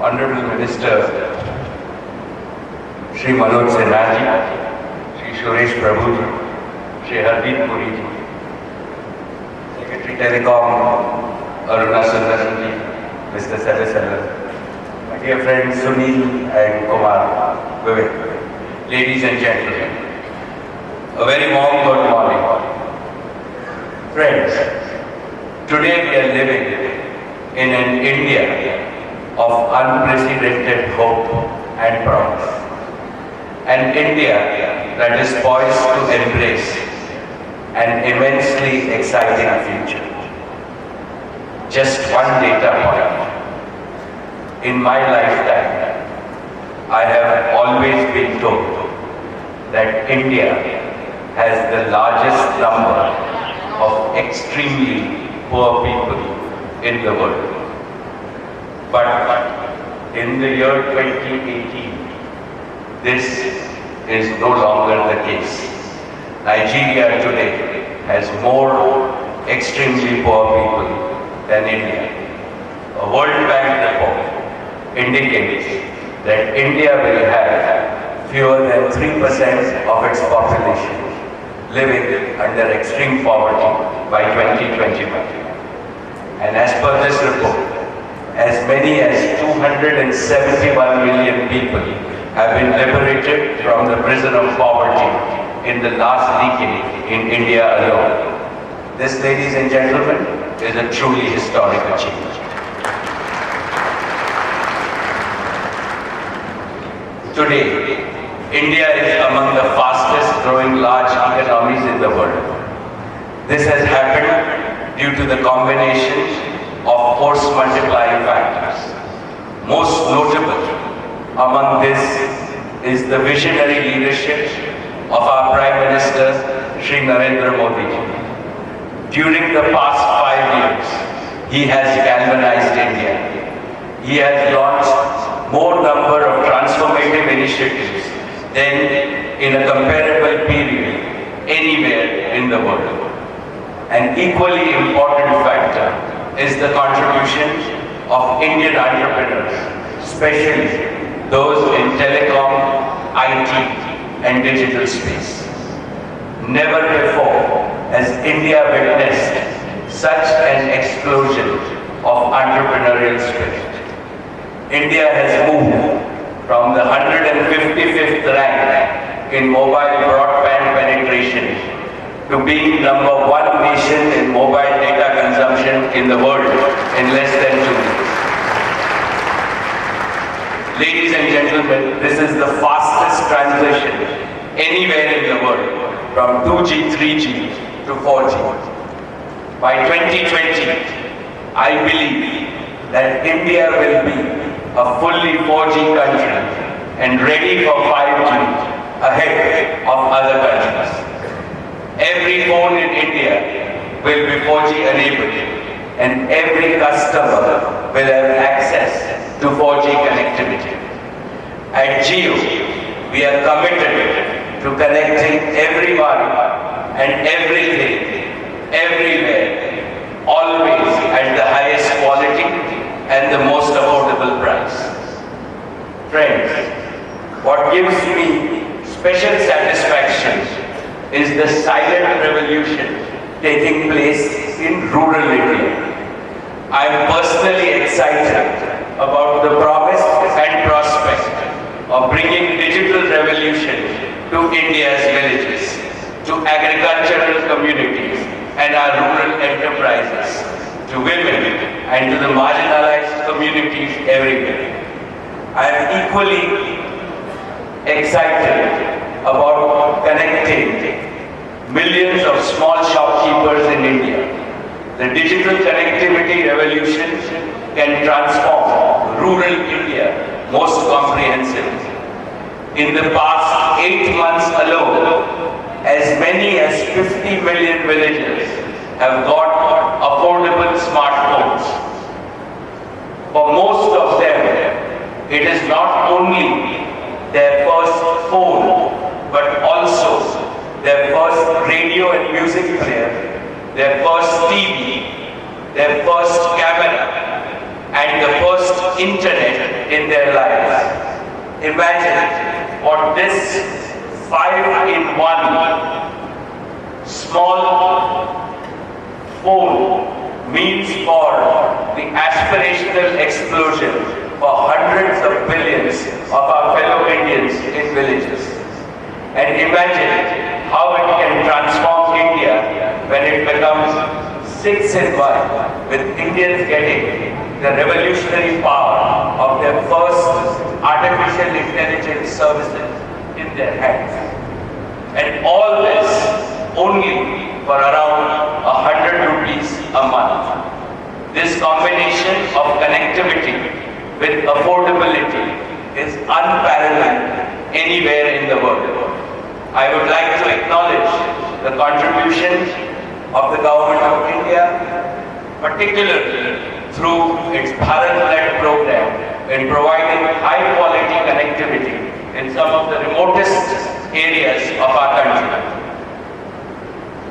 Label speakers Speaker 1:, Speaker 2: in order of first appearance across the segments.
Speaker 1: Honorable Minister Shri Manoj Sinha ji, Shri Suresh Prabhu ji, Shri Hardeep Puri ji, Secretary Telecom Aruna Sundaram ji, Mr. Sadasalar, my dear friends Sunil and Kumar, Vivek, ladies and gentlemen, a very warm good morning. Friends, today we are living in an India of unprecedented hope and promise. An India that is poised to embrace an immensely exciting future. Just one data point. In my lifetime, I have always been told that India has the largest number of extremely poor people in the world. But in the year 2018, this is no longer the case. Nigeria today has more extremely poor people than India. A World Bank report indicates that India will have fewer than 3% of its population living under extreme poverty by 2025. And as per this report, as many as 271 million people have been liberated from the prison of poverty in the last decade in India alone. This, ladies and gentlemen, is a truly historic achievement. Today, India is among the fastest growing large economies in the world. This has happened due to the combination of force multiplying factors. Most notable among this is the visionary leadership of our Prime Minister Shri Narendra Modi. During the past 5 years, he has galvanized India. He has launched more number of transformative initiatives than in a comparable period anywhere in the world. An equally important factor is the contribution of Indian entrepreneurs, especially those in telecom, IT and digital space. Never before has India witnessed such an explosion of entrepreneurial spirit. India has moved from the 155th rank in mobile broadband penetration to being number 1 nation in mobile data consumption in the world in less than 2 years. Ladies and gentlemen, this is the fastest transition anywhere in the world from 2G, 3G to 4G. By 2020, I believe that India will be a fully 4G country and ready for 5G ahead of other countries. Every phone in India will be 4G enabled and every customer will have access to 4G connectivity. At Jio, we are committed to connecting everyone and everything, everywhere, always at the highest quality and the most affordable price. Friends, what gives me special satisfaction is the silent revolution taking place in rural India. I am personally excited about the promise and prospect of bringing digital revolution to India's villages, to agricultural communities and our rural enterprises, to women and to the marginalized communities everywhere. I am equally excited about connecting millions of small shopkeepers in India. The digital connectivity revolution can transform rural India most comprehensively. In the past 8 months alone, as many as 50 million villagers have got affordable smartphones. For most of them, it is not only their first phone, but also their first radio and music player, their first TV, their first camera, and the first internet in their lives. Imagine what this 5-in-1 small phone means for the aspirational explosion for hundreds of billions of our fellow Indians in villages. And imagine how it can transform India when it becomes 6-in-1, with Indians getting the revolutionary power of their first artificial intelligence services in their hands. And all this only for around 100 rupees a month. This combination of connectivity with affordability is unparalleled anywhere in the world. I would like to acknowledge the contribution of the Government of India, particularly through its Bharat-led program in providing high-quality connectivity in some of the remotest areas of our country.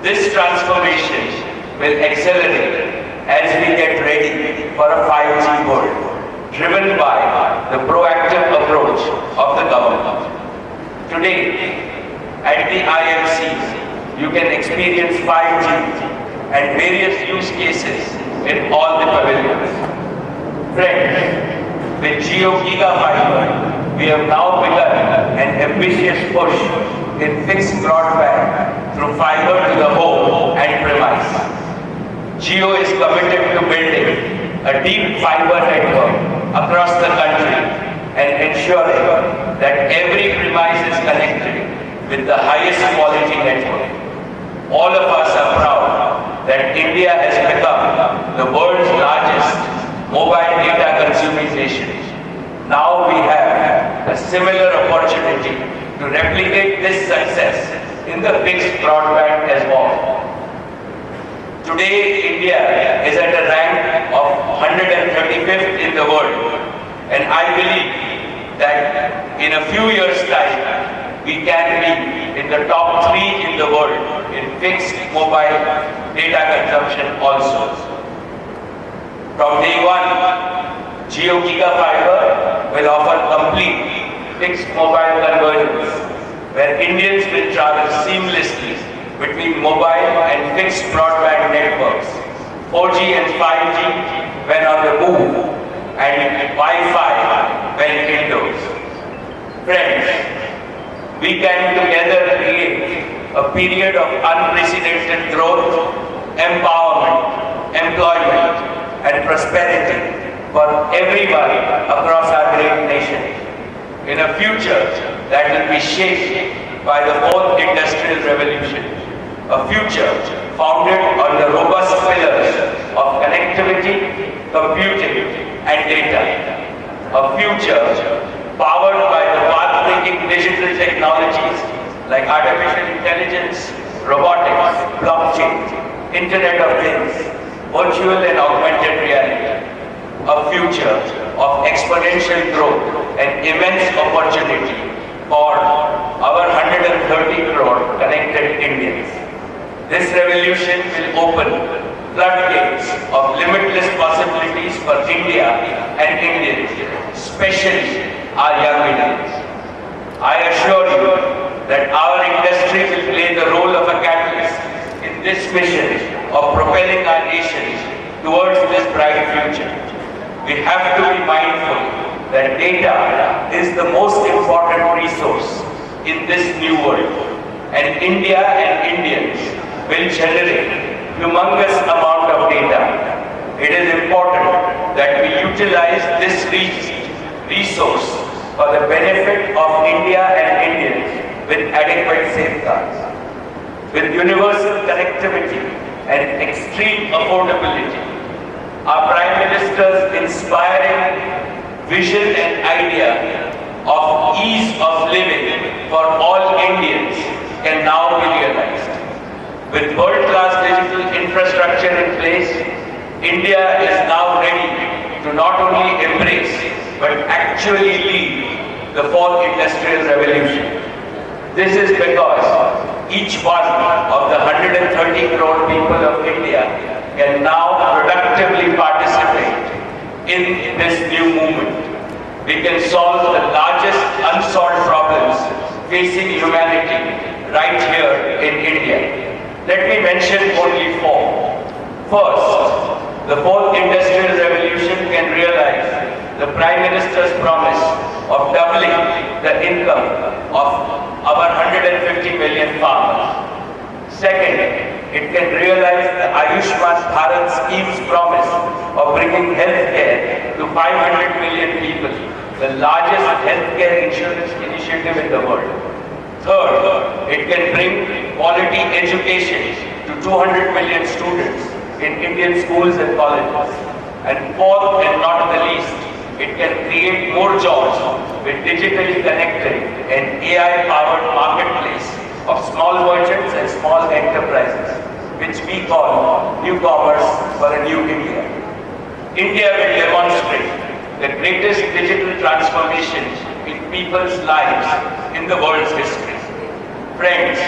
Speaker 1: This transformation will accelerate as we get ready for a 5G world, driven by the proactive approach of the government. Today, at the IMCs, you can experience 5G and various use cases in all the pavilions. Friends, with Jio Gigafiber, we have now begun an ambitious push in fixed broadband through fiber to the home and premise. Jio is committed to building a deep fiber network across the country and ensuring that every premise is connected with the highest quality network. All of us are proud that India has become the world's largest mobile data consuming nation. Now we have a similar opportunity to replicate this success in the fixed broadband as well. Today, India is at a rank of 135th in the world, and I believe that in a few years' time, we can be in the top 3 in the world in fixed mobile data consumption also. From day one, Jio Gigafiber will offer complete fixed mobile convergence, where Indians will travel seamlessly between mobile and fixed broadband networks, 4G and 5G when on the move, and Wi-Fi when indoors. Friends, we can together create a period of unprecedented growth, empowerment, employment, and prosperity for everyone across our great nation, in a future that will be shaped by the 4th Industrial Revolution, a future founded on the robust pillars of connectivity, computing, and data, a future powered by the path-breaking digital technologies like artificial intelligence, robotics, blockchain, Internet of Things, virtual and augmented reality, a future of exponential growth and immense opportunity for our 130 crore connected Indians. This revolution will open floodgates of limitless possibilities for India and Indians, especially our young Indians. I assure you that our industry will play the role of a catalyst in this mission of propelling our nation towards this bright future. We have to be mindful that data is the most important resource in this new world, and India and Indians will generate humongous amount of data. It is important that we utilize this resource for the benefit of India and Indians with adequate safeguards. With universal connectivity and extreme affordability, our Prime Minister's inspiring vision and idea of ease of living for all Indians can now be realized. With world-class digital infrastructure in place, India is now ready to not only embrace but actually lead the 4th Industrial Revolution. This is because each one of the 130 crore people of India can now productively participate in this new movement. We can solve the largest unsolved problems facing humanity right here in India. Let me mention only four. First, the fourth industrial revolution can realize the Prime Minister's promise of doubling the income of our 150 million farmers. Second, it can realize the Ayushman Bharat scheme's promise of bringing healthcare to 500 million people, the largest healthcare insurance initiative in the world. Third, it can bring quality education to 200 million students in Indian schools and colleges. And fourth and not the least, it can create more jobs with digitally connected and AI-powered marketplace of small merchants and small enterprises, which we call new commerce for a new India. India will demonstrate the greatest digital transformation in people's lives in the world's history. Friends,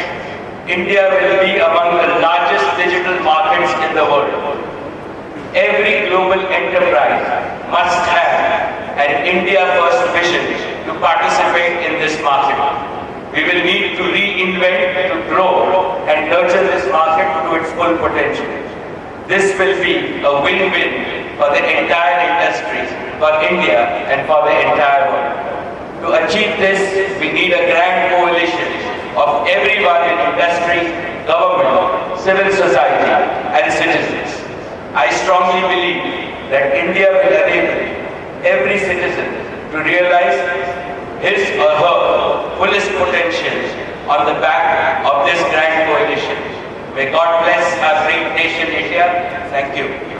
Speaker 1: India will be among the largest digital markets in the world. Every global enterprise must have an India-first vision to participate in this market. We will need to reinvent, to grow and nurture this market to its full potential. This will be a win-win for the entire industry, for India and for the entire world. To achieve this, we need a grand coalition of everyone in industry, government, civil society and citizens. I strongly believe that India will enable every citizen to realize his or her fullest potential on the back of this grand coalition. May God bless our great nation India. Thank you.